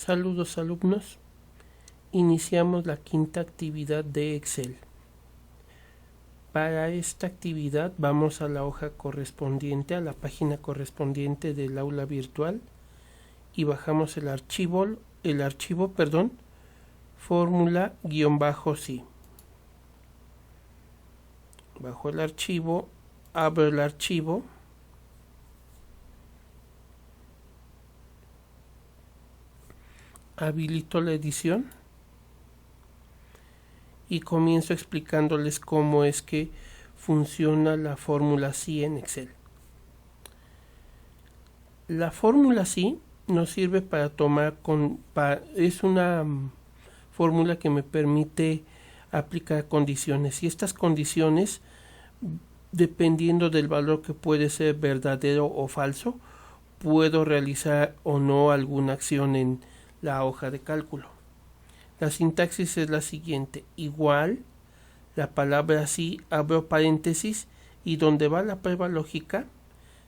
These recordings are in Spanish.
Saludos alumnos, iniciamos la quinta actividad de Excel. Para esta actividad vamos a la hoja correspondiente, a la página correspondiente del aula virtual y bajamos el archivo, fórmula-si. Bajo el archivo, abro el archivo, habilito la edición y comienzo explicándoles cómo es que funciona la fórmula si en Excel. La fórmula si nos sirve para tomar es una fórmula que me permite aplicar condiciones, y estas condiciones, dependiendo del valor que puede ser verdadero o falso, puedo realizar o no alguna acción en la hoja de cálculo. La sintaxis es la siguiente: igual, la palabra si, abro paréntesis, y donde va la prueba lógica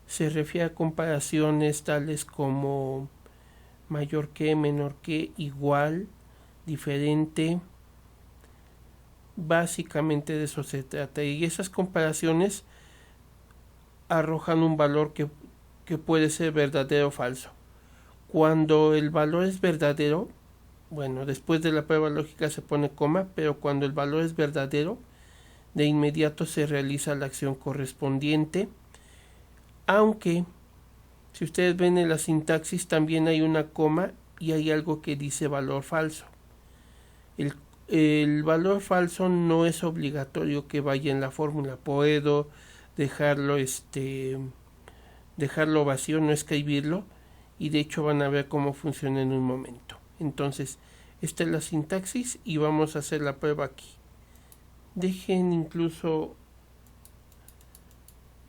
se refiere a comparaciones tales como mayor que, menor que, igual, diferente. Básicamente de eso se trata, y esas comparaciones arrojan un valor que puede ser verdadero o falso. Cuando el valor es verdadero, bueno, después de la prueba lógica se pone coma, pero cuando el valor es verdadero, de inmediato se realiza la acción correspondiente, aunque si ustedes ven en la sintaxis también hay una coma y hay algo que dice valor falso. El valor falso no es obligatorio que vaya en la fórmula, puedo dejarlo vacío, no escribirlo, y de hecho van a ver cómo funciona en un momento. Entonces, esta es la sintaxis y vamos a hacer la prueba aquí. Dejen incluso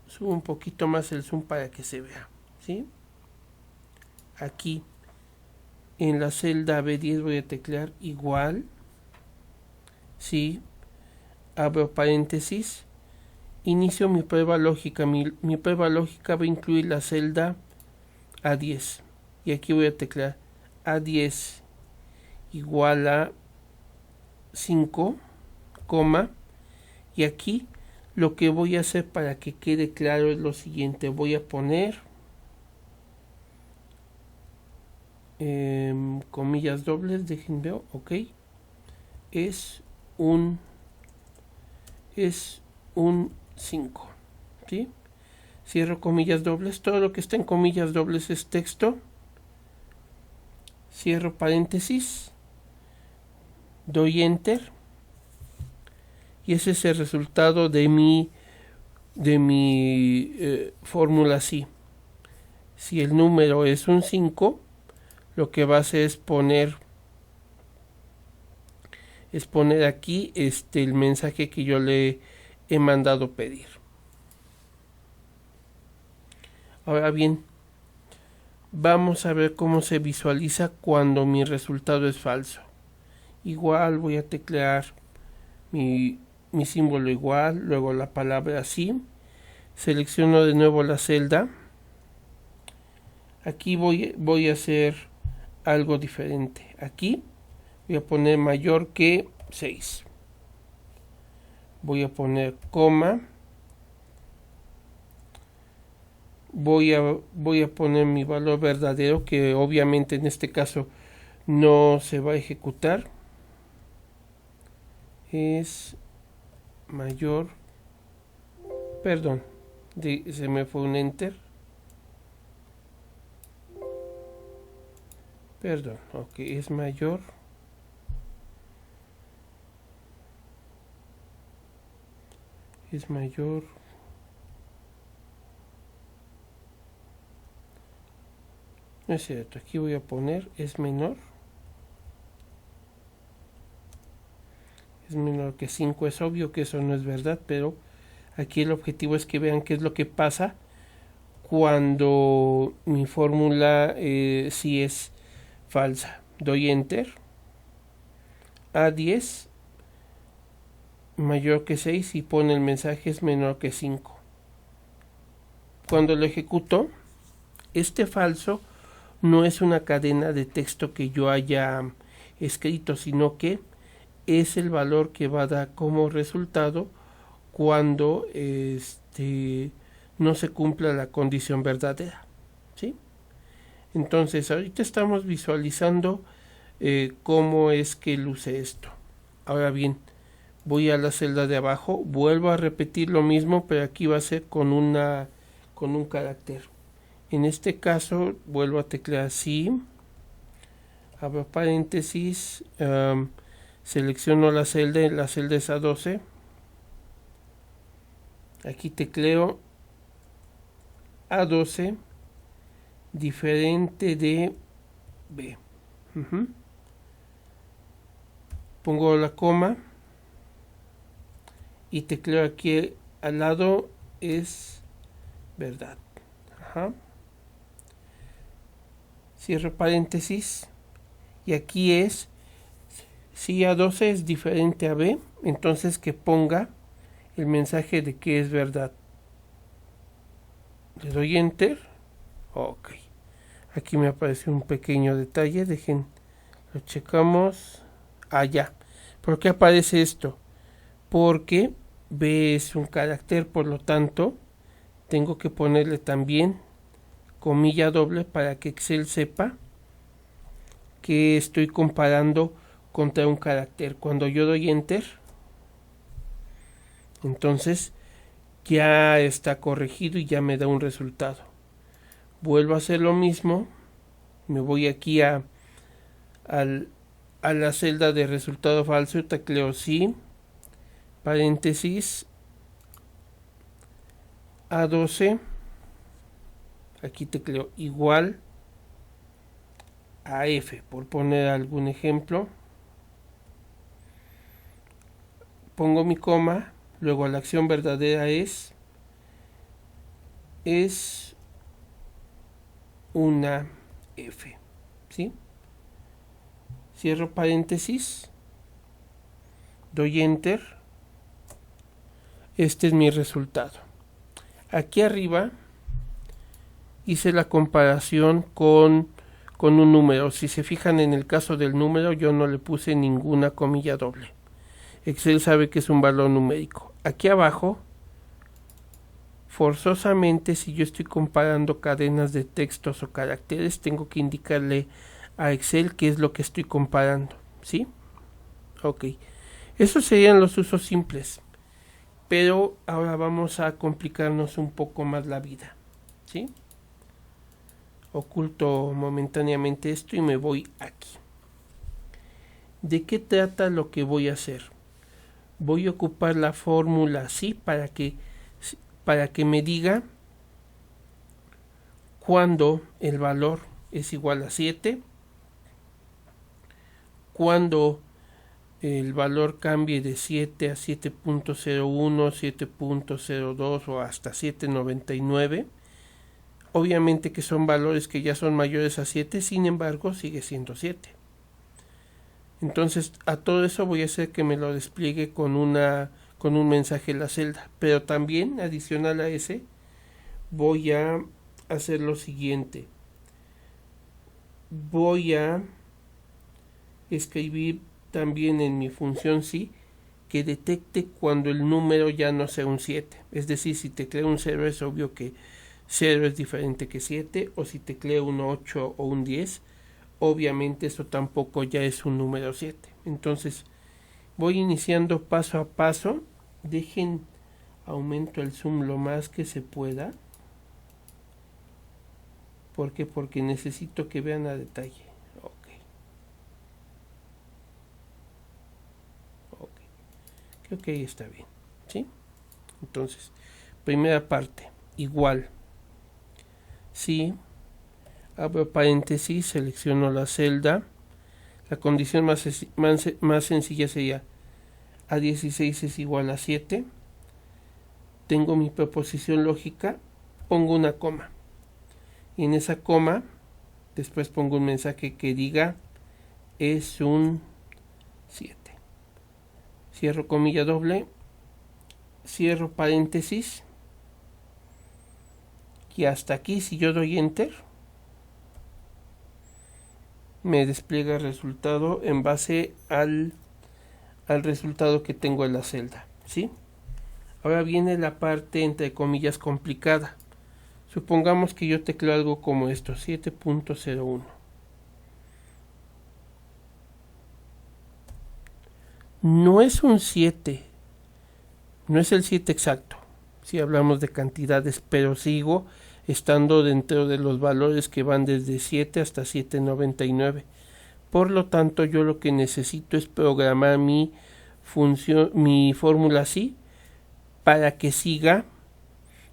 subo un poquito más el zoom para que se vea, ¿sí? Aquí en la celda B10 voy a teclear igual, sí, abro paréntesis, inicio mi prueba lógica. Mi prueba lógica va a incluir la celda A10 y aquí voy a teclear A10 igual a 5, y aquí lo que voy a hacer para que quede claro es lo siguiente: voy a poner comillas dobles, dejen ver, ok, es un 5, ¿sí? Cierro comillas dobles, todo lo que está en comillas dobles es texto, cierro paréntesis, doy enter, y ese es el resultado de mi fórmula si. Si el número es un 5, lo que va a hacer es poner aquí el mensaje que yo le he mandado pedir. Ahora bien, vamos a ver cómo se visualiza cuando mi resultado es falso. Igual voy a teclear mi símbolo igual, luego la palabra si, selecciono de nuevo la celda. Aquí voy a hacer algo diferente. Aquí voy a poner mayor que 6. Voy a poner coma. Voy a poner mi valor verdadero, que obviamente en este caso no se va a ejecutar. Es mayor, perdón, se me fue un enter, perdón, ok, es mayor no es cierto, aquí voy a poner es menor que 5. Es obvio que eso no es verdad, pero aquí el objetivo es que vean qué es lo que pasa cuando mi fórmula sí es falsa. Doy enter, A10 mayor que 6 y pone el mensaje es menor que 5. Cuando lo ejecuto, este falso no es una cadena de texto que yo haya escrito, sino que es el valor que va a dar como resultado cuando no se cumpla la condición verdadera, ¿sí? Entonces ahorita estamos visualizando cómo es que luce esto. Ahora bien, voy a la celda de abajo, vuelvo a repetir lo mismo, pero aquí va a ser con un carácter. En este caso vuelvo a teclear así, abro paréntesis, selecciono la celda es A12, aquí tecleo A12 diferente de B. Pongo la coma y tecleo aquí al lado es verdad. Cierro paréntesis y aquí es, si A12 es diferente a B, entonces que ponga el mensaje de que es verdad. Le doy enter. Ok, aquí me aparece un pequeño detalle, lo checamos. Ya. ¿Por qué aparece esto? Porque B es un carácter, por lo tanto tengo que ponerle también comilla doble para que Excel sepa que estoy comparando contra un carácter. Cuando yo doy enter, entonces ya está corregido y ya me da un resultado. Vuelvo a hacer lo mismo, me voy aquí a la celda de resultado falso, tecleo sí, paréntesis, A12, aquí tecleo igual a F, por poner algún ejemplo, pongo mi coma, luego la acción verdadera es una F, ¿sí? Cierro paréntesis, doy enter, este es mi resultado. Aquí arriba hice la comparación con un número. Si se fijan, en el caso del número yo no le puse ninguna comilla doble. Excel sabe que es un valor numérico. Aquí abajo, forzosamente, si yo estoy comparando cadenas de textos o caracteres, tengo que indicarle a Excel qué es lo que estoy comparando, ¿sí? Ok, esos serían los usos simples, pero ahora vamos a complicarnos un poco más la vida, ¿sí? Oculto momentáneamente esto y me voy aquí. ¿De qué trata lo que voy a hacer? Voy a ocupar la fórmula sí para que me diga cuando el valor es igual a 7, cuando el valor cambie de 7 a 7.01, 7.02 o hasta 7.99. Obviamente que son valores que ya son mayores a 7, sin embargo sigue siendo 7. Entonces a todo eso voy a hacer que me lo despliegue con un mensaje en la celda. Pero también adicional a ese voy a hacer lo siguiente. Voy a escribir también en mi función sí que detecte cuando el número ya no sea un 7. Es decir, si tecleo un 0 es obvio que 0 es diferente que 7, o si tecleo un 8 o un 10, obviamente eso tampoco ya es un número 7. Entonces voy iniciando paso a paso. Aumento el zoom lo más que se pueda. ¿Por qué? Porque necesito que vean a detalle. Creo que ahí está bien, ¿sí? Entonces, primera parte, igual. Sí, abro paréntesis, selecciono la celda. La condición más sencilla sería A16 es igual a 7. Tengo mi proposición lógica, pongo una coma. Y en esa coma, después pongo un mensaje que diga es un 7. Cierro comilla doble, cierro paréntesis, y hasta aquí si yo doy enter, me despliega el resultado en base al resultado que tengo en la celda, ¿sí? Ahora viene la parte entre comillas complicada. Supongamos que yo tecleo algo como esto, 7.01. No es un 7, no es el 7 exacto, si hablamos de cantidades, pero sigo estando dentro de los valores que van desde 7 hasta 7.99. Por lo tanto, yo lo que necesito es programar mi fórmula así para que siga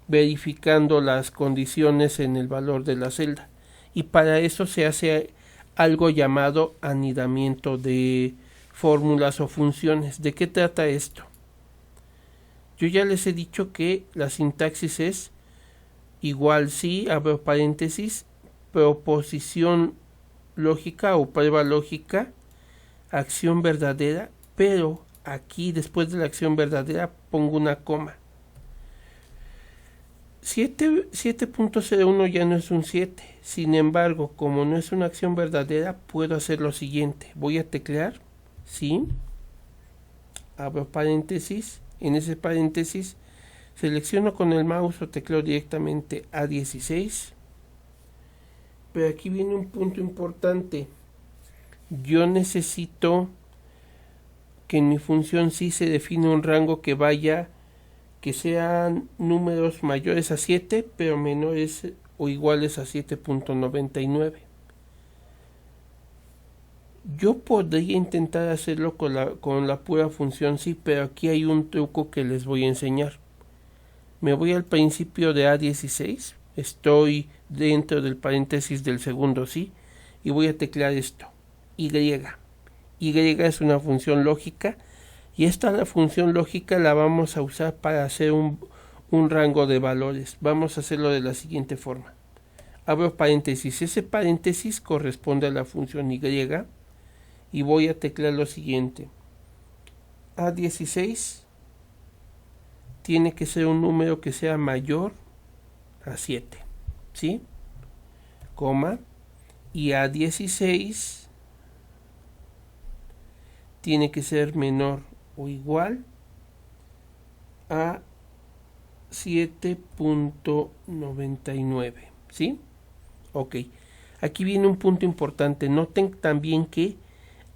verificando las condiciones en el valor de la celda. Y para eso se hace algo llamado anidamiento de fórmulas o funciones. ¿De qué trata esto? Yo ya les he dicho que la sintaxis es igual si, abro paréntesis, proposición lógica o prueba lógica, acción verdadera, pero aquí después de la acción verdadera pongo una coma. 7.01 ya no es un 7, sin embargo, como no es una acción verdadera, puedo hacer lo siguiente. Voy a teclear, sí, abro paréntesis, en ese paréntesis selecciono con el mouse o tecleo directamente A16, pero aquí viene un punto importante. Yo necesito que en mi función sí se define un rango que sean números mayores a 7, pero menores o iguales a 7.99. Yo podría intentar hacerlo con la pura función sí, pero aquí hay un truco que les voy a enseñar. Me voy al principio de A16, estoy dentro del paréntesis del segundo sí, y voy a teclear esto, Y. Y es una función lógica, y la función lógica la vamos a usar para hacer un rango de valores. Vamos a hacerlo de la siguiente forma. Abro paréntesis, ese paréntesis corresponde a la función Y, y voy a teclear lo siguiente. A16 tiene que ser un número que sea mayor a 7, ¿sí? Coma, y A16 tiene que ser menor o igual a 7.99, ¿sí? Ok, aquí viene un punto importante. Noten también que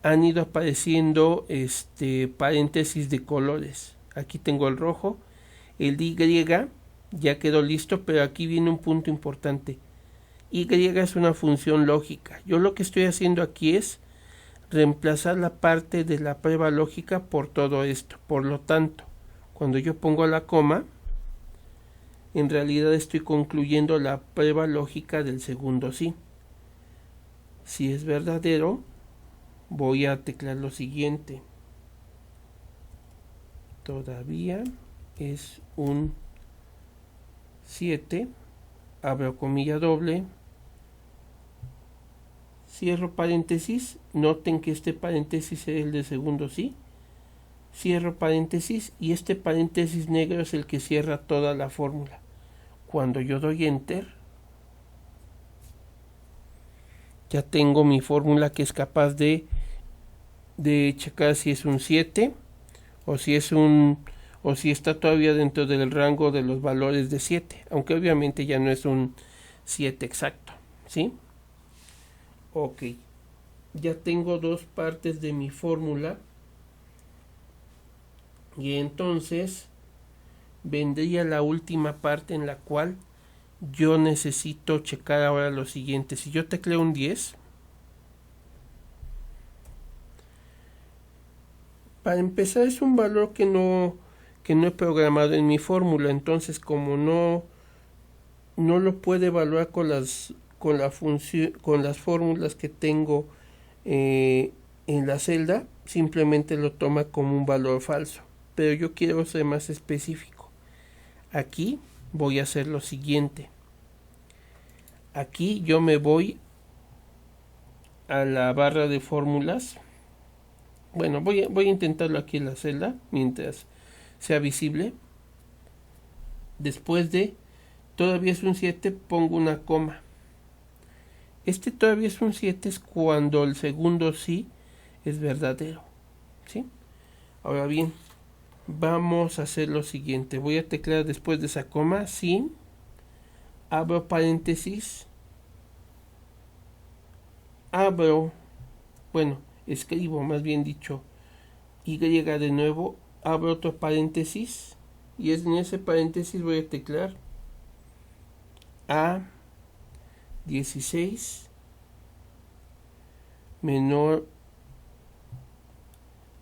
han ido apareciendo paréntesis de colores. Aquí tengo el rojo, el Y ya quedó listo, pero aquí viene un punto importante. Y es una función lógica. Yo lo que estoy haciendo aquí es reemplazar la parte de la prueba lógica por todo esto. Por lo tanto, cuando yo pongo la coma, en realidad estoy concluyendo la prueba lógica del segundo sí. Si es verdadero, voy a teclear lo siguiente. Todavía es un 7, abro comilla doble, cierro paréntesis, noten que este paréntesis es el de segundo sí, cierro paréntesis y este paréntesis negro es el que cierra toda la fórmula. Cuando yo doy enter, ya tengo mi fórmula que es capaz de checar si es un 7 o si está todavía dentro del rango de los valores de 7, aunque obviamente ya no es un 7 exacto, ¿sí? Ok, ya tengo dos partes de mi fórmula y entonces vendría la última parte en la cual yo necesito checar ahora lo siguiente. Si yo tecleo un 10, para empezar es un valor que no he programado en mi fórmula, entonces como no lo puedo evaluar con las fórmulas que tengo en la celda, simplemente lo toma como un valor falso. Pero yo quiero ser más específico. Aquí voy a hacer lo siguiente. Aquí yo me voy a la barra de fórmulas. Bueno, voy a intentarlo aquí en la celda mientras sea visible. Después de todavía es un 7, pongo una coma. Este todavía es un 7, es cuando el segundo sí es verdadero, ¿sí? Ahora bien, vamos a hacer lo siguiente. Voy a teclear después de esa coma, sí, abro paréntesis, escribo más bien dicho, Y de nuevo, abro otro paréntesis, y en ese paréntesis voy a teclear A16 menor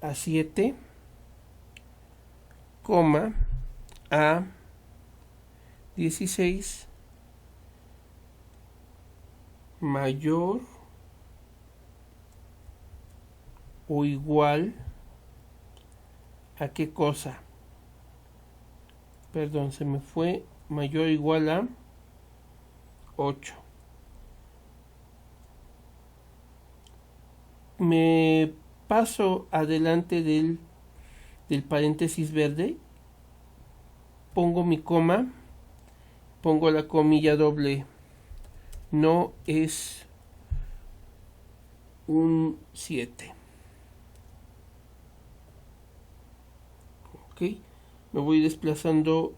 a 7, coma, A16 mayor o igual a qué cosa. Perdón, se me fue. Mayor o igual a 8. Me paso adelante del paréntesis verde, pongo mi coma, pongo la comilla doble, no es un 7. Ok, me voy desplazando,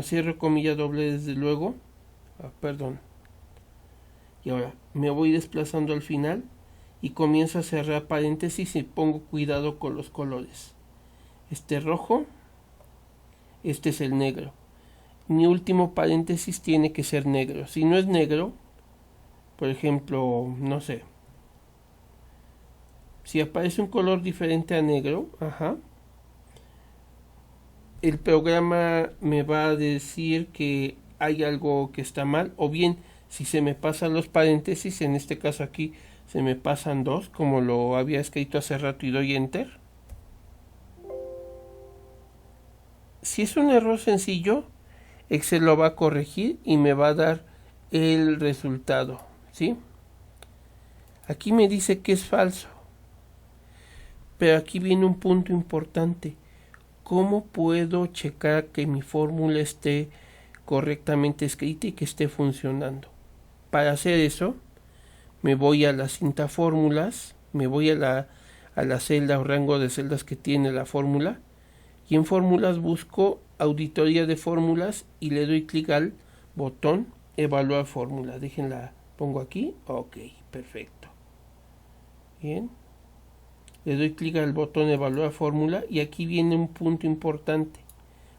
cierro comilla doble desde luego, perdón, y ahora me voy desplazando al final y comienzo a cerrar paréntesis y pongo cuidado con los colores. Este rojo, este es el negro. Mi último paréntesis tiene que ser negro. Si no es negro, por ejemplo, no sé, si aparece un color diferente a negro, el programa me va a decir que hay algo que está mal, o bien si se me pasan los paréntesis, en este caso aquí se me pasan dos, como lo había escrito hace rato, y doy enter. Si es un error sencillo, Excel lo va a corregir y me va a dar el resultado, ¿sí? Aquí me dice que es falso, pero aquí viene un punto importante. ¿Cómo puedo checar que mi fórmula esté correctamente escrita y que esté funcionando? Para hacer eso, me voy a la cinta fórmulas, me voy a la celda o rango de celdas que tiene la fórmula, y en fórmulas busco auditoría de fórmulas y le doy clic al botón evaluar fórmula. Déjenla, pongo aquí, ok, perfecto. Bien, le doy clic al botón evaluar fórmula y aquí viene un punto importante.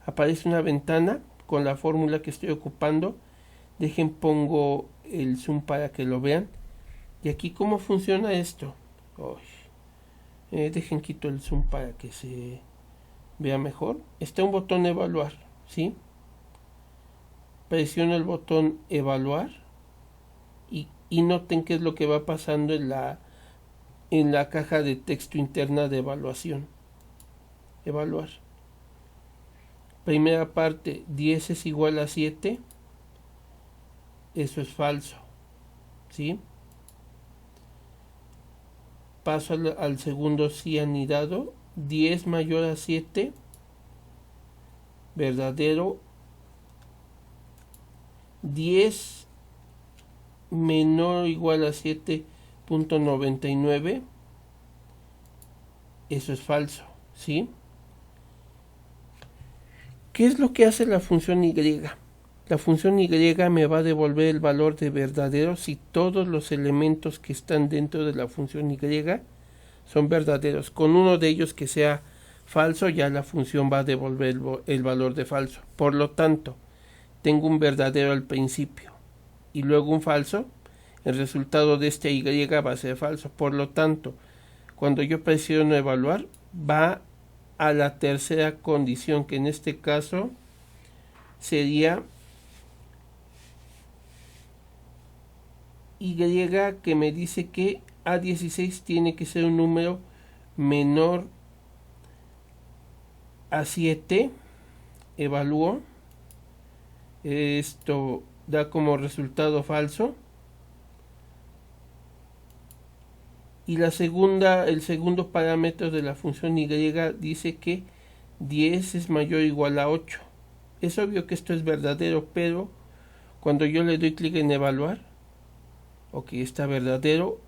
Aparece una ventana con la fórmula que estoy ocupando. Pongo el zoom para que lo vean. Y aquí, ¿cómo funciona esto? Quito el zoom para que se vea mejor. Está un botón evaluar, ¿sí? Presiono el botón evaluar y noten qué es lo que va pasando en la caja de texto interna de evaluación. Evaluar. Primera parte, 10 es igual a 7. Eso es falso, ¿sí? Paso al segundo sí anidado. 10 mayor a 7, verdadero. 10 menor o igual a 7.99, eso es falso, ¿sí? ¿Qué es lo que hace la función Y? La función Y me va a devolver el valor de verdadero si todos los elementos que están dentro de la función Y son verdaderos. Con uno de ellos que sea falso, ya la función va a devolver el valor de falso. Por lo tanto, tengo un verdadero al principio y luego un falso. El resultado de este Y va a ser falso. Por lo tanto, cuando yo presiono evaluar, va a la tercera condición, que en este caso sería Y, que me dice que A16 tiene que ser un número menor a 7. Evalúo. Esto da como resultado falso. Y el segundo parámetro de la función Y dice que 10 es mayor o igual a 8. Es obvio que esto es verdadero, pero cuando yo le doy clic en evaluar, Ok, está verdadero,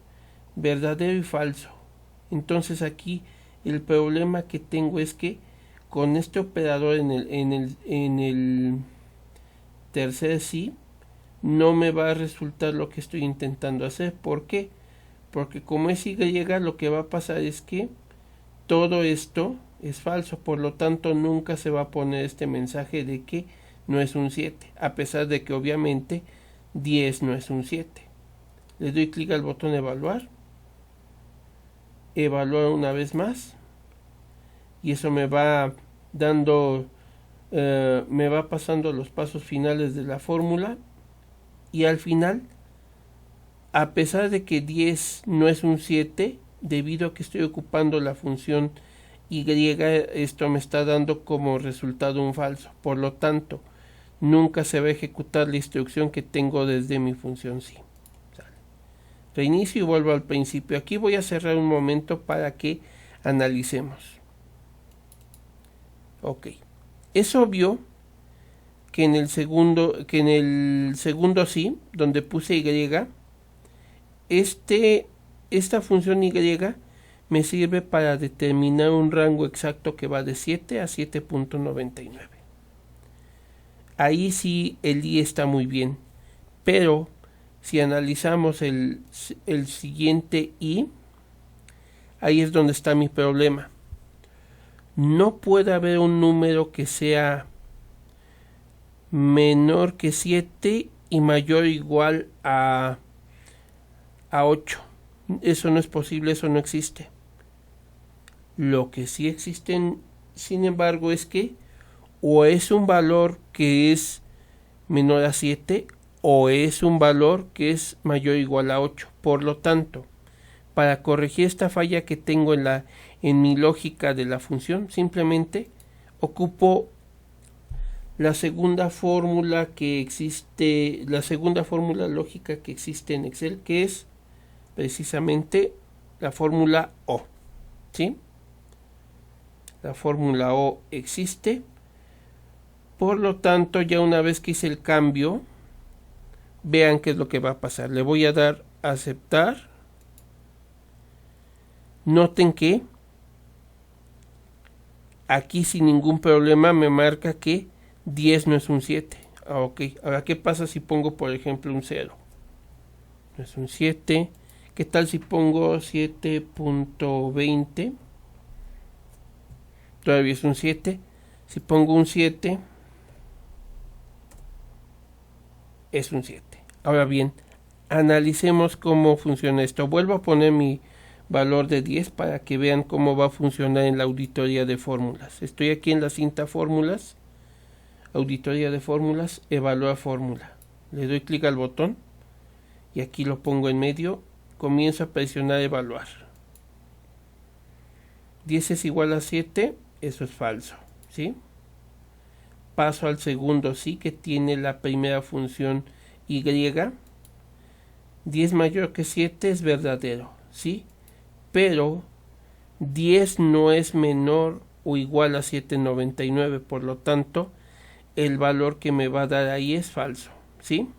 verdadero y falso. Entonces aquí el problema que tengo es que con este operador en el tercer sí no me va a resultar lo que estoy intentando hacer. ¿Por qué? Porque como es Y, lo que va a pasar es que todo esto es falso, por lo tanto nunca se va a poner este mensaje de que no es un 7, a pesar de que obviamente 10 no es un 7. Le doy clic al botón evaluar, evaluar una vez más, y eso me va dando, me va pasando los pasos finales de la fórmula, y al final, a pesar de que 10 no es un 7, debido a que estoy ocupando la función y, esto me está dando como resultado un falso. Por lo tanto, nunca se va a ejecutar la instrucción que tengo desde mi función sí. Reinicio y vuelvo al principio. Aquí voy a cerrar un momento para que analicemos. Ok. Es obvio que en el segundo sí, donde puse Y, esta función Y me sirve para determinar un rango exacto que va de 7 a 7.99. Ahí sí el I está muy bien, pero si analizamos el siguiente I, ahí es donde está mi problema. No puede haber un número que sea menor que 7 y mayor o igual a 8. Eso no es posible, eso no existe. Lo que sí existen, sin embargo, es que o es un valor que es menor a 7 o es un valor que es mayor o igual a 8. Por lo tanto, para corregir esta falla que tengo en mi lógica de la función, simplemente ocupo la segunda fórmula que existe, la segunda fórmula lógica que existe en Excel, que es precisamente la fórmula O. ¿Sí? La fórmula O existe. Por lo tanto, ya una vez que hice el cambio, vean qué es lo que va a pasar. Le voy a dar a aceptar. Noten que aquí sin ningún problema me marca que 10 no es un 7. Ok, ahora ¿qué pasa si pongo por ejemplo un 0? No es un 7. ¿Qué tal si pongo 7.20? Todavía es un 7. Si pongo un 7, es un 7. Ahora bien, analicemos cómo funciona esto. Vuelvo a poner mi valor de 10 para que vean cómo va a funcionar en la auditoría de fórmulas. Estoy aquí en la cinta fórmulas, auditoría de fórmulas, evaluar fórmula. Le doy clic al botón y aquí lo pongo en medio. Comienzo a presionar evaluar. 10 es igual a 7, eso es falso, ¿sí? Paso al segundo sí, que tiene la primera función Y. 10 mayor que 7 es verdadero, ¿sí? Pero 10 no es menor o igual a 7.99, por lo tanto, el valor que me va a dar ahí es falso, ¿sí?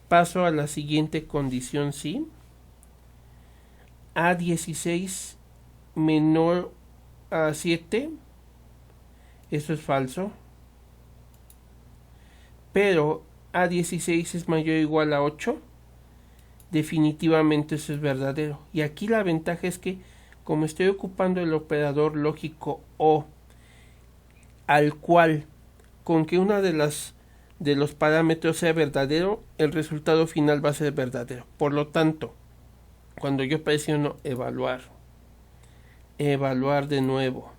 Paso a la siguiente condición, ¿sí? A16 menor a 7, eso es falso. Pero A16 es mayor o igual a 8, definitivamente eso es verdadero. Y aquí la ventaja es que como estoy ocupando el operador lógico O, al cual con que una de los parámetros sea verdadero, el resultado final va a ser verdadero. Por lo tanto, cuando yo presiono evaluar, evaluar de nuevo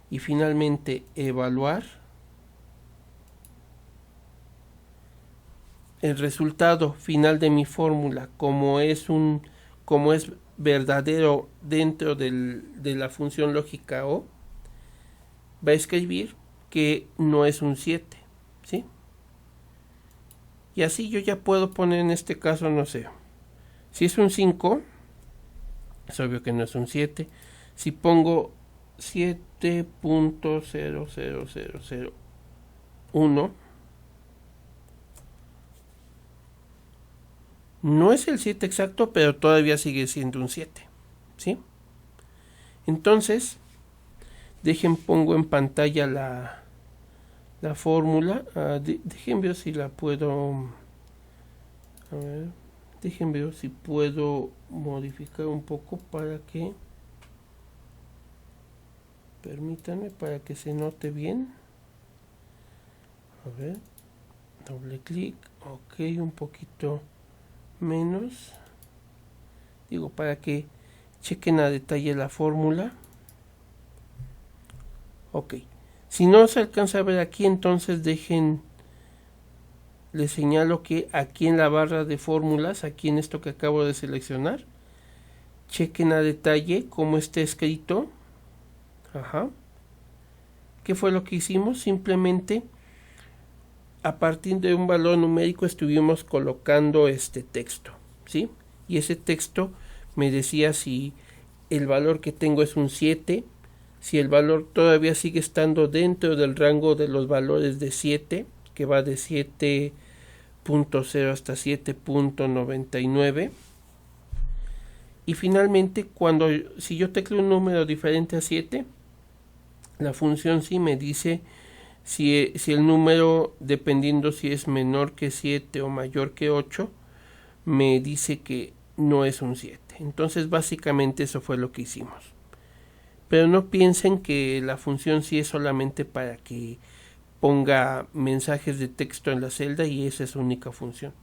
y finalmente evaluar, el resultado final de mi fórmula, como es verdadero dentro de la función lógica O, va a escribir que no es un 7, ¿sí? Y así yo ya puedo poner en este caso, no sé, si es un 5, es obvio que no es un 7. Si pongo 7.00001, No es el 7 exacto, pero todavía sigue siendo un 7, ¿sí? Entonces, pongo en pantalla la fórmula. Dejen ver si la puedo... A ver, dejen ver si puedo modificar un poco para que... Permítanme para que se note bien. A ver, doble clic, ok, un poquito menos. Digo, para que chequen a detalle la fórmula. Ok, si no se alcanza a ver aquí, entonces les señalo que aquí en la barra de fórmulas, aquí en esto que acabo de seleccionar, chequen a detalle cómo está escrito. Ajá. ¿Qué fue lo que hicimos? Simplemente a partir de un valor numérico estuvimos colocando este texto, ¿sí? Y ese texto me decía si el valor que tengo es un 7, si el valor todavía sigue estando dentro del rango de los valores de 7, que va de 7.0 hasta 7.99. Y finalmente, si yo tecleo un número diferente a 7, la función sí me dice si el número, dependiendo si es menor que 7 o mayor que 8, me dice que no es un 7. Entonces básicamente eso fue lo que hicimos. Pero no piensen que la función sí es solamente para que ponga mensajes de texto en la celda y esa es su única función.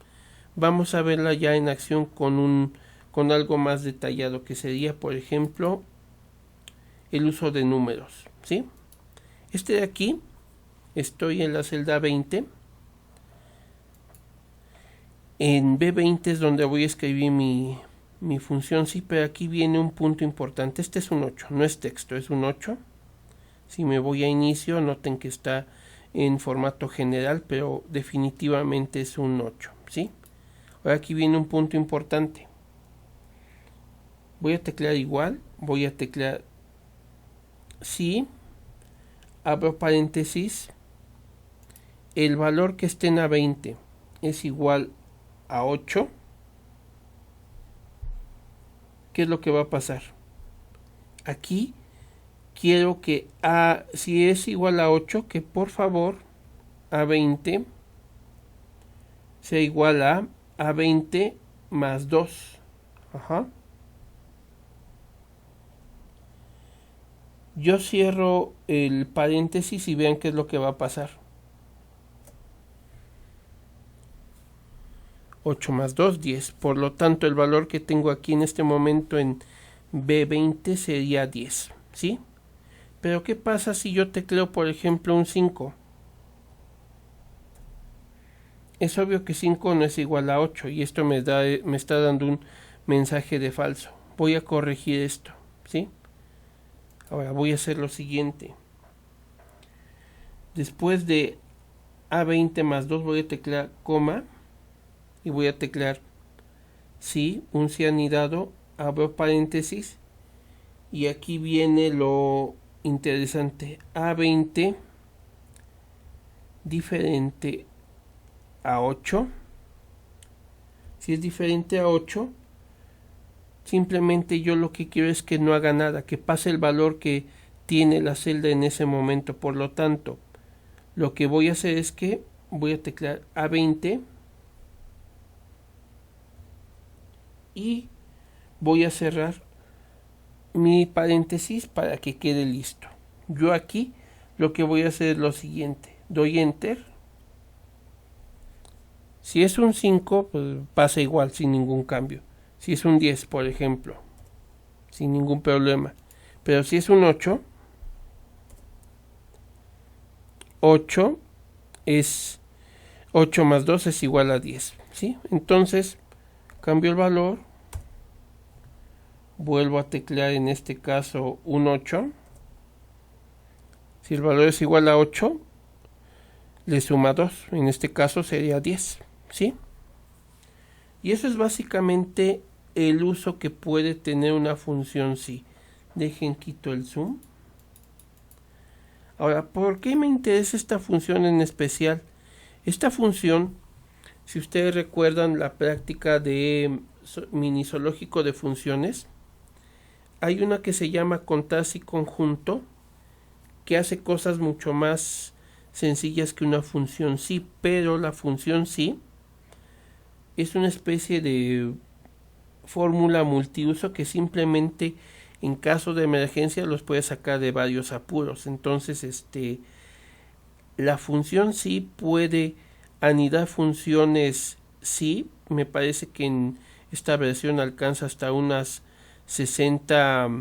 Vamos a verla ya en acción con algo más detallado, que sería, por ejemplo, el uso de números, ¿sí? Este de aquí, estoy en la celda 20. En B20 es donde voy a escribir mi función sí, pero aquí viene un punto importante. Este es un 8, no es texto, es un 8. Si me voy a inicio, noten que está en formato general, pero definitivamente es un 8, ¿sí? Ahora aquí viene un punto importante. Voy a teclear igual, voy a teclear sí, abro paréntesis, el valor que esté en A20 es igual a 8. ¿Qué es lo que va a pasar? Aquí quiero que si es igual a 8, que por favor A20 sea igual a A20 más 2. Ajá. Yo cierro el paréntesis y vean qué es lo que va a pasar. 8 más 2, 10. Por lo tanto, el valor que tengo aquí en este momento en B20 sería 10, ¿sí? Pero ¿qué pasa si yo tecleo, por ejemplo, un 5? Es obvio que 5 no es igual a 8 y esto me está dando un mensaje de falso. Voy a corregir esto, ¿sí? Ahora voy a hacer lo siguiente. Después de A20 más 2 voy a teclear coma y voy a teclear sí, un sí anidado, abro paréntesis y aquí viene lo interesante. A20 diferente a 8. Si es diferente a 8, simplemente yo lo que quiero es que no haga nada, que pase el valor que tiene la celda en ese momento. Por lo tanto, lo que voy a hacer es que voy a teclear A20 y voy a cerrar mi paréntesis para que quede listo. Yo aquí lo que voy a hacer es lo siguiente. Doy enter. Si es un 5, pues pasa igual, sin ningún cambio. Si es un 10, por ejemplo, sin ningún problema. Pero si es un 8, 8 es 8 más 2 es igual a 10, ¿sí? Entonces, cambio el valor. Vuelvo a teclear en este caso un 8. Si el valor es igual a 8, le suma 2. En este caso sería 10, ¿sí? Y eso es básicamente el uso que puede tener una función sí. Dejen quito el zoom. Ahora, ¿por qué me interesa esta función en especial? Esta función Si ustedes recuerdan la práctica de mini zoológico de funciones, hay una que se llama contraste y conjunto, que hace cosas mucho más sencillas que una función sí, pero la función sí es una especie de fórmula multiuso que simplemente en caso de emergencia los puede sacar de varios apuros. Entonces, la función sí puede anidar funciones sí, me parece que en esta versión alcanza hasta unas 60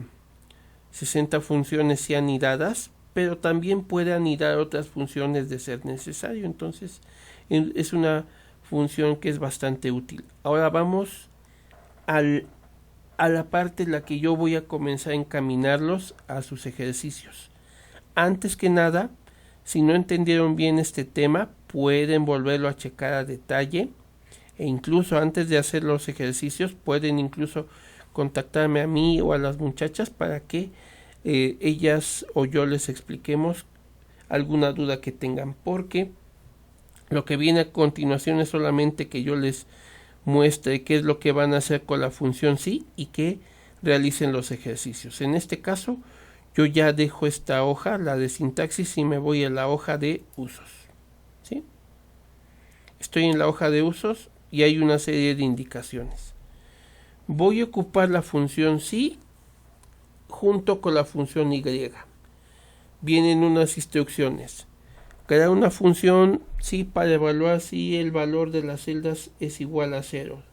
funciones sí anidadas, pero también puede anidar otras funciones de ser necesario. Entonces es una función que es bastante útil. Ahora vamos a la parte en la que yo voy a comenzar a encaminarlos a sus ejercicios. Antes que nada, si no entendieron bien este tema, pueden volverlo a checar a detalle, e incluso antes de hacer los ejercicios pueden incluso contactarme a mí o a las muchachas para que ellas o yo les expliquemos alguna duda que tengan, porque lo que viene a continuación es solamente que yo les muestre qué es lo que van a hacer con la función sí y que realicen los ejercicios. En este caso yo ya dejo esta hoja, la de sintaxis, y me voy a la hoja de usos. ¿Sí? Estoy en la hoja de usos y hay una serie de indicaciones. Voy a ocupar la función sí junto con la función y. Vienen unas instrucciones. Crear una función sí para evaluar si el valor de las celdas es igual a 0.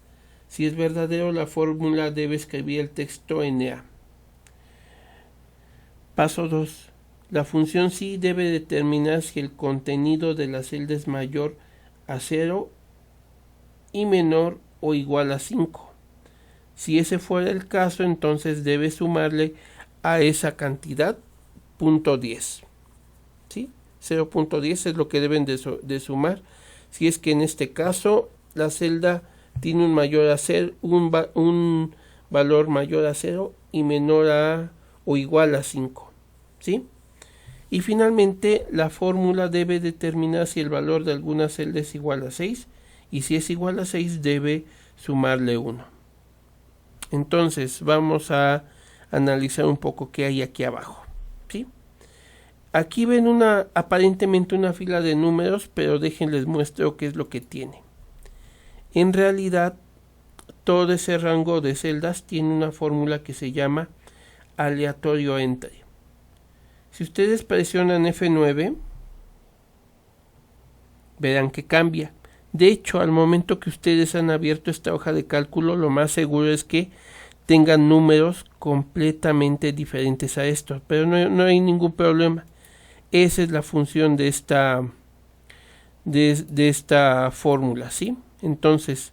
Si es verdadero, la fórmula debe escribir el texto NA. Paso 2. La función sí debe determinar si el contenido de la celda es mayor a 0 y menor o igual a 5. Si ese fuera el caso, entonces debe sumarle a esa cantidad 0.10. ¿Sí? 0.10 es lo que deben de sumar. Si es que en este caso la celda tiene un valor mayor a 0 y menor a o igual a 5. ¿Sí? Y finalmente la fórmula debe determinar si el valor de alguna celda es igual a 6, y si es igual a 6 debe sumarle 1. Entonces vamos a analizar un poco qué hay aquí abajo. ¿Sí? Aquí ven aparentemente una fila de números, pero déjenles muestro qué es lo que tiene. En realidad todo ese rango de celdas tiene una fórmula que se llama aleatorio entry. Si ustedes presionan F9, verán que cambia. De hecho, al momento que ustedes han abierto esta hoja de cálculo, lo más seguro es que tengan números completamente diferentes a estos, pero no hay ningún problema. Esa es la función de esta fórmula, ¿sí? Entonces,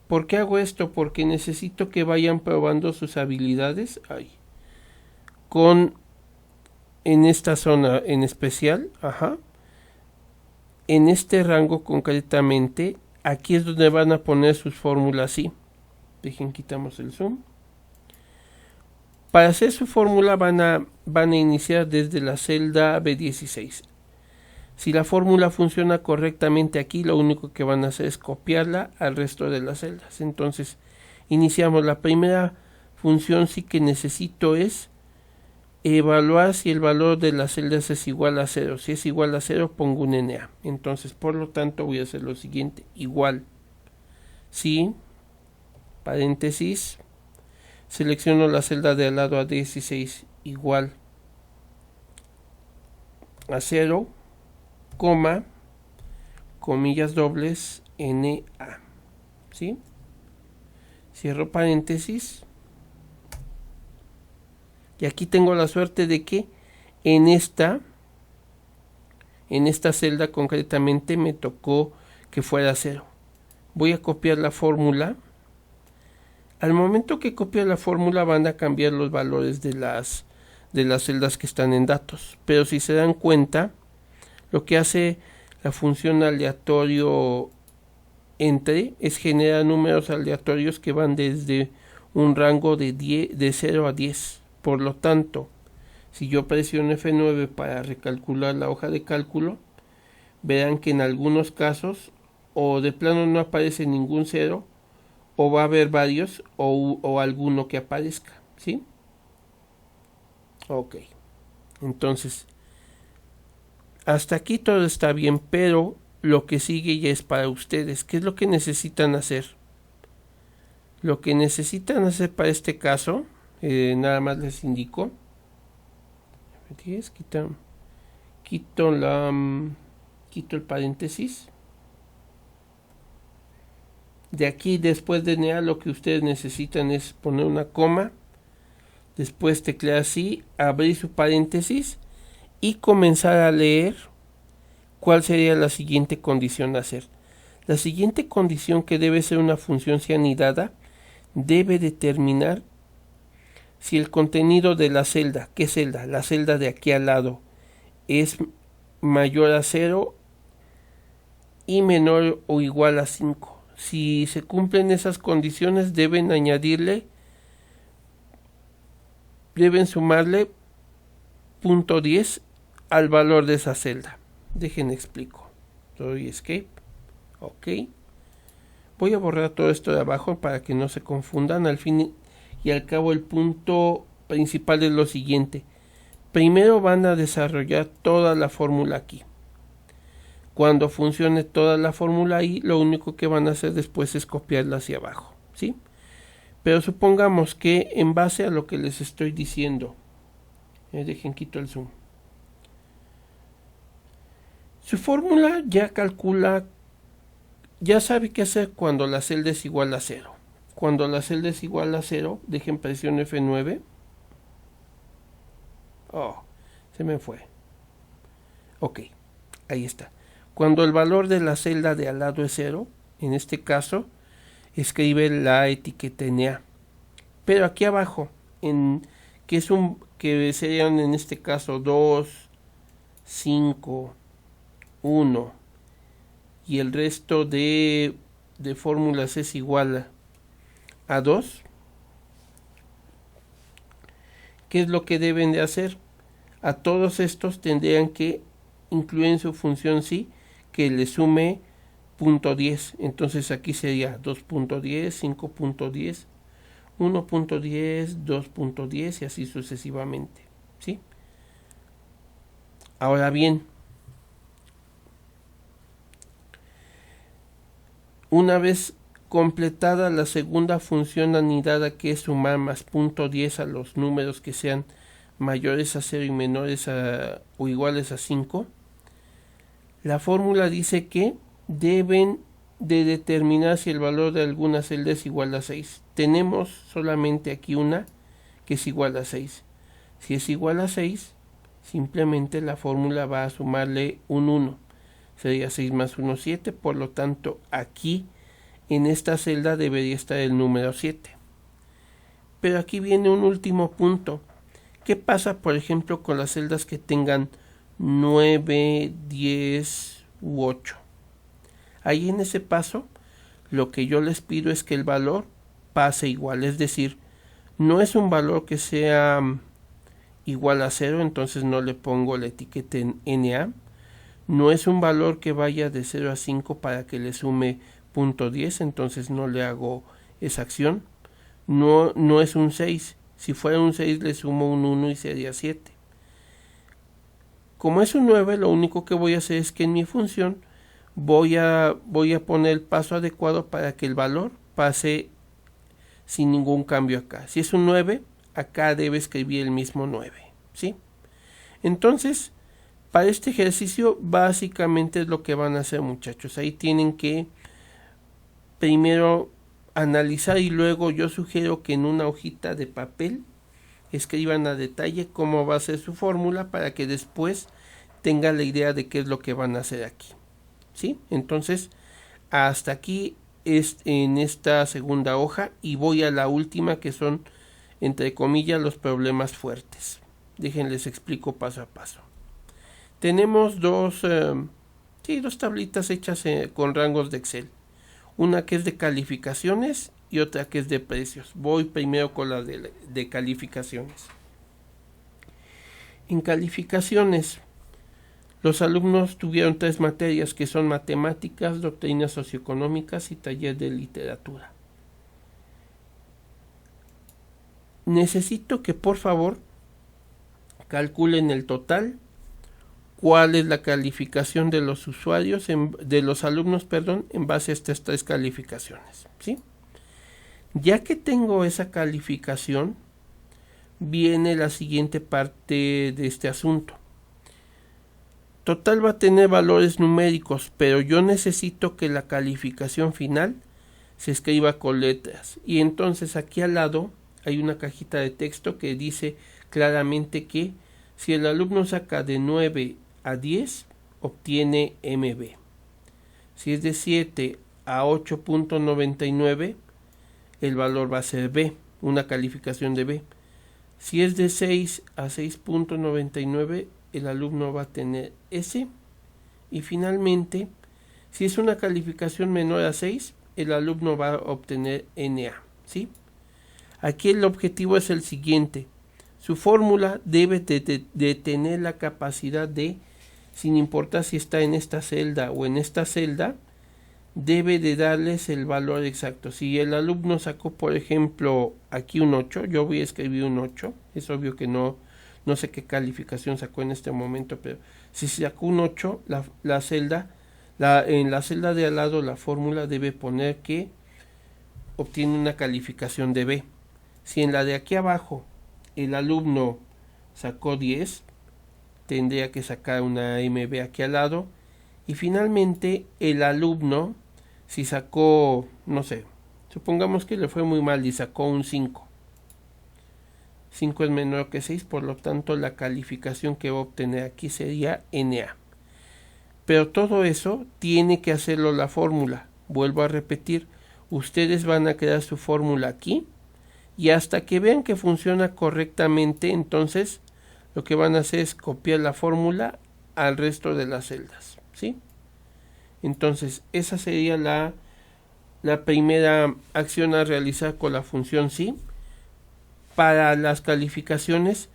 ¿por qué hago esto? Porque necesito que vayan probando sus habilidades en esta zona en especial, en este rango concretamente. Aquí es donde van a poner sus fórmulas sí. Dejen, quitamos el zoom. Para hacer su fórmula van a iniciar desde la celda B16. Si la fórmula funciona correctamente aquí, lo único que van a hacer es copiarla al resto de las celdas. Entonces, iniciamos. La primera función sí que necesito es evaluar si el valor de las celdas es igual a 0. Si es igual a 0, pongo un NA. Entonces, por lo tanto, voy a hacer lo siguiente. Igual. Si, paréntesis, selecciono la celda de al lado a 16 igual a 0, coma, comillas dobles, NA. ¿Sí? Cierro paréntesis. Y aquí tengo la suerte de que en esta celda concretamente me tocó que fuera 0. Voy a copiar la fórmula. Al momento que copio la fórmula van a cambiar los valores de las celdas que están en datos. Pero si se dan cuenta, lo que hace la función aleatorio entre es generar números aleatorios que van desde un rango de 0 a 10. Por lo tanto, si yo presiono F9 para recalcular la hoja de cálculo, verán que en algunos casos o de plano no aparece ningún cero, o va a haber varios, o alguno que aparezca, ¿sí? Ok, entonces hasta aquí todo está bien, pero lo que sigue ya es para ustedes. ¿Qué es lo que necesitan hacer? Lo que necesitan hacer para este caso, nada más les indico. Quito el paréntesis. De aquí, después de NEA, lo que ustedes necesitan es poner una coma, después teclear así, abrir su paréntesis y comenzar a leer cuál sería la siguiente condición a hacer. La siguiente condición, que debe ser una función si anidada, debe determinar si el contenido de la celda, ¿qué celda? La celda de aquí al lado, es mayor a 0 y menor o igual a 5. Si se cumplen esas condiciones, deben sumarle .10 al valor de esa celda. Dejen explico. Doy escape. Ok. Voy a borrar todo esto de abajo para que no se confundan. Al fin y al cabo, el punto principal es lo siguiente. Primero van a desarrollar toda la fórmula aquí. Cuando funcione toda la fórmula ahí, lo único que van a hacer después es copiarla hacia abajo, ¿sí? Pero supongamos que en base a lo que les estoy diciendo, dejen quito el zoom. Su fórmula ya calcula, ya sabe qué hacer cuando la celda es igual a 0. Cuando la celda es igual a 0, dejen presión F9. Oh, se me fue. Ok, ahí está. Cuando el valor de la celda de al lado es 0, en este caso, escribe la etiqueta NA. Pero aquí abajo, que serían en este caso 2, 5, 1 y el resto de fórmulas es igual a 2. ¿Qué es lo que deben de hacer? A todos estos tendrían que incluir en su función sí que le sume .10. Entonces aquí sería 2.10, 5.10, 1.10, 2.10 y así sucesivamente, ¿sí? Ahora bien, una vez completada la segunda función anidada, que es sumar más .10 a los números que sean mayores a 0 y menores o iguales a 5, la fórmula dice que deben de determinar si el valor de alguna celda es igual a 6. Tenemos solamente aquí una que es igual a 6. Si es igual a 6, simplemente la fórmula va a sumarle un 1. Sería 6 más 1, 7. Por lo tanto, aquí en esta celda debería estar el número 7. Pero aquí viene un último punto. ¿Qué pasa, por ejemplo, con las celdas que tengan 9, 10 u 8? Ahí en ese paso, lo que yo les pido es que el valor pase igual. Es decir, no es un valor que sea igual a 0, entonces no le pongo la etiqueta en NA. No es un valor que vaya de 0 a 5 para que le sume .10, entonces no le hago esa acción. No es un 6. Si fuera un 6 le sumo un 1 y sería 7. Como es un 9, lo único que voy a hacer es que en mi función voy a poner el paso adecuado para que el valor pase sin ningún cambio acá. Si es un 9, acá debe escribir el mismo 9, ¿sí? Entonces, para este ejercicio básicamente es lo que van a hacer, muchachos. Ahí tienen que primero analizar y luego yo sugiero que en una hojita de papel escriban a detalle cómo va a ser su fórmula para que después tengan la idea de qué es lo que van a hacer aquí, ¿sí? Entonces, hasta aquí es en esta segunda hoja y voy a la última, que son, entre comillas, los problemas fuertes. Déjenles explico paso a paso. Tenemos dos tablitas hechas con rangos de Excel. Una que es de calificaciones y otra que es de precios. Voy primero con la de calificaciones. En calificaciones, Los alumnos tuvieron 3 materias que son matemáticas, doctrinas socioeconómicas y taller de literatura. Necesito que por favor calculen el total, cuál es la calificación de los usuarios, de los alumnos, en base a estas 3 calificaciones, ¿sí? Ya que tengo esa calificación, viene la siguiente parte de este asunto. Total va a tener valores numéricos, pero yo necesito que la calificación final se escriba con letras. Y entonces aquí al lado hay una cajita de texto que dice claramente que si el alumno saca de 9 a 10, obtiene MB. Si es de 7 a 8.99, el valor va a ser B, una calificación de B. Si es de 6 a 6.99, el alumno va a tener S. Y finalmente, si es una calificación menor a 6, el alumno va a obtener NA, ¿sí? Aquí el objetivo es el siguiente. Su fórmula debe de tener la capacidad de, sin importar si está en esta celda o en esta celda, debe de darles el valor exacto. Si el alumno sacó, por ejemplo, aquí un 8, yo voy a escribir un 8. Es obvio que no sé qué calificación sacó en este momento, pero si sacó un 8, en la celda de al lado la fórmula debe poner que obtiene una calificación de B. Si en la de aquí abajo el alumno sacó 10, tendría que sacar una MB aquí al lado. Y finalmente el alumno, si sacó, no sé, supongamos que le fue muy mal y sacó un 5. 5 es menor que 6, por lo tanto la calificación que va a obtener aquí sería NA. Pero todo eso tiene que hacerlo la fórmula. Vuelvo a repetir, ustedes van a crear su fórmula aquí y hasta que vean que funciona correctamente, entonces lo que van a hacer es copiar la fórmula al resto de las celdas, ¿sí? Entonces esa sería la primera acción a realizar con la función sí. Para las calificaciones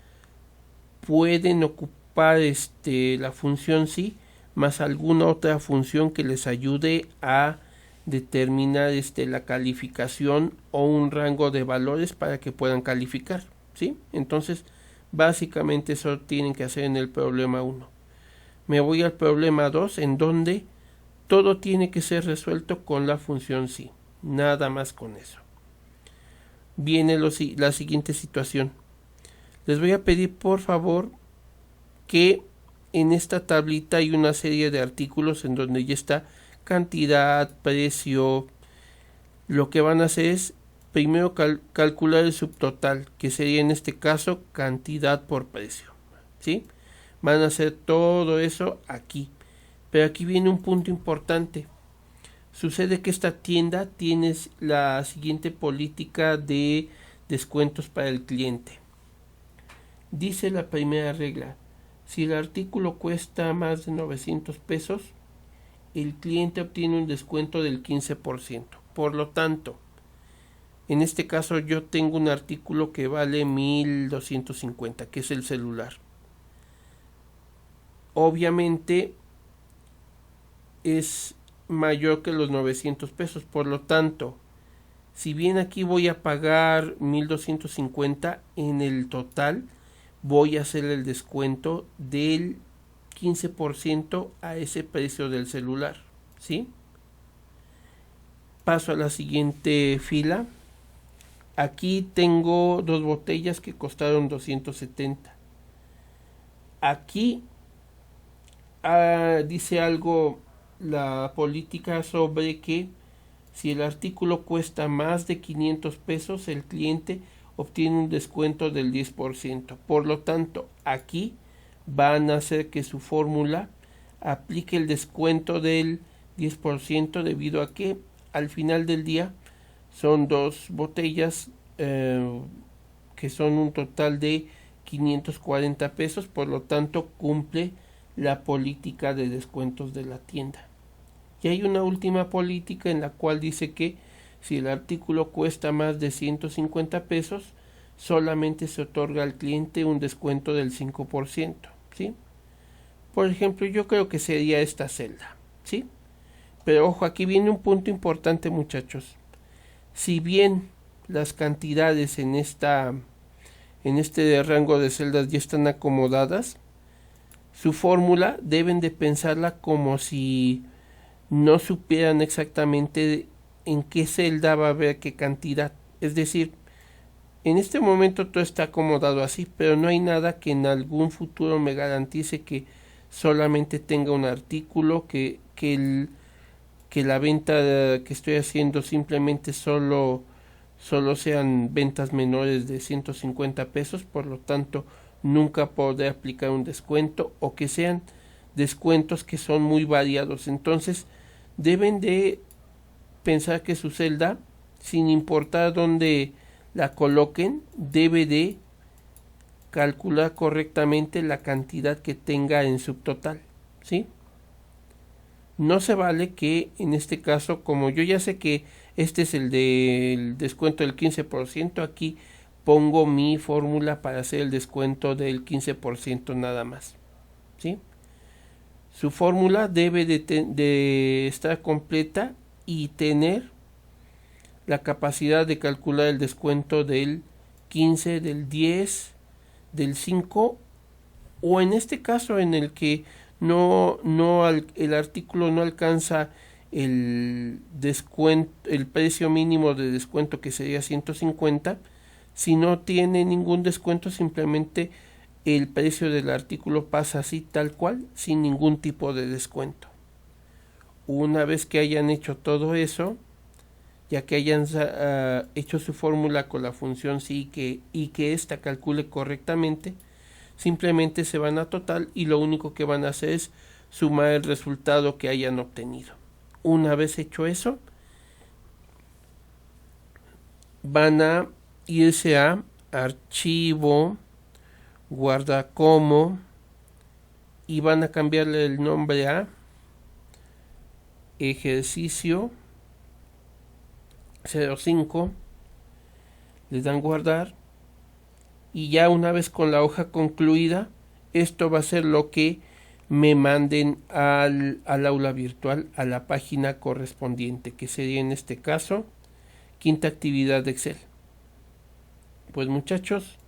pueden ocupar la función sí más alguna otra función que les ayude a determinar la calificación o un rango de valores para que puedan calificar, ¿sí? Entonces básicamente eso tienen que hacer en el problema 1. Me voy al problema 2, en donde todo tiene que ser resuelto con la función sí, nada más con eso. Viene la siguiente situación. Les voy a pedir por favor que en esta tablita hay una serie de artículos en donde ya está cantidad, precio. Lo que van a hacer es primero calcular el subtotal, que sería en este caso cantidad por precio, ¿sí? Van a hacer todo eso aquí. Pero aquí viene un punto importante. Sucede que esta tienda tiene la siguiente política de descuentos para el cliente. Dice la primera regla: si el artículo cuesta más de 900 pesos, el cliente obtiene un descuento del 15%. Por lo tanto, en este caso yo tengo un artículo que vale 1250, que es el celular. Obviamente es mayor que los 900 pesos, por lo tanto, si bien aquí voy a pagar 1250, en el total voy a hacer el descuento del 15% a ese precio del celular, ¿sí? Paso a la siguiente fila. Aquí tengo 2 botellas que costaron 270. Aquí dice algo la política sobre que si el artículo cuesta más de 500 pesos, el cliente obtiene un descuento del 10%. Por lo tanto, aquí van a hacer que su fórmula aplique el descuento del 10%, debido a que al final del día son 2 botellas que son un total de 540 pesos. Por lo tanto, cumple la política de descuentos de la tienda. Y hay una última política en la cual dice que si el artículo cuesta más de 150 pesos, solamente se otorga al cliente un descuento del 5%, ¿sí? Por ejemplo, yo creo que sería esta celda, ¿sí? Pero ojo, aquí viene un punto importante, muchachos. Si bien las cantidades en este rango de celdas ya están acomodadas, su fórmula deben de pensarla como si no supieran exactamente en qué celda va a haber qué cantidad. Es decir, en este momento todo está acomodado así, pero no hay nada que en algún futuro me garantice que solamente tenga un artículo, que la venta que estoy haciendo simplemente solo sean ventas menores de 150 pesos, por lo tanto nunca podré aplicar un descuento, o que sean descuentos que son muy variados. Entonces deben de pensar que su celda, sin importar dónde la coloquen, debe de calcular correctamente la cantidad que tenga en subtotal, ¿sí? No se vale que en este caso, como yo ya sé que este es el del descuento del 15%, aquí pongo mi fórmula para hacer el descuento del 15% nada más, ¿sí? Su fórmula debe de estar completa y tener la capacidad de calcular el descuento del 15, del 10, del 5, o en este caso en el que el artículo no alcanza el descuento, el precio mínimo de descuento, que sería 150. Si no tiene ningún descuento, simplemente el precio del artículo pasa así tal cual, sin ningún tipo de descuento. Una vez que hayan hecho todo eso, ya que hayan hecho su fórmula con la función sí y que ésta calcule correctamente, simplemente se van a total y lo único que van a hacer es sumar el resultado que hayan obtenido. Una vez hecho eso, van a irse a archivo, guardar como, y van a cambiarle el nombre a ejercicio 05, le dan guardar, y ya una vez con la hoja concluida, esto va a ser lo que me manden al aula virtual, a la página correspondiente, que sería en este caso quinta actividad de Excel. Pues muchachos,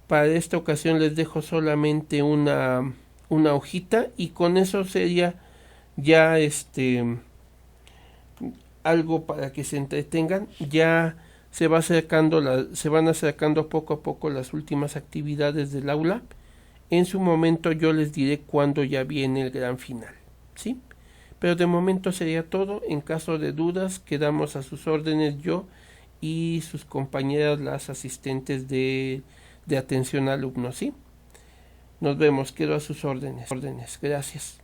para esta ocasión les dejo solamente una hojita, y con eso sería ya algo para que se entretengan. Ya se van acercando poco a poco las últimas actividades del aula. En su momento yo les diré cuándo ya viene el gran final, ¿sí? Pero de momento sería todo. En caso de dudas, quedamos a sus órdenes, yo y sus compañeras, las asistentes de atención a alumnos, ¿sí? Nos vemos, quedo a sus órdenes. Gracias.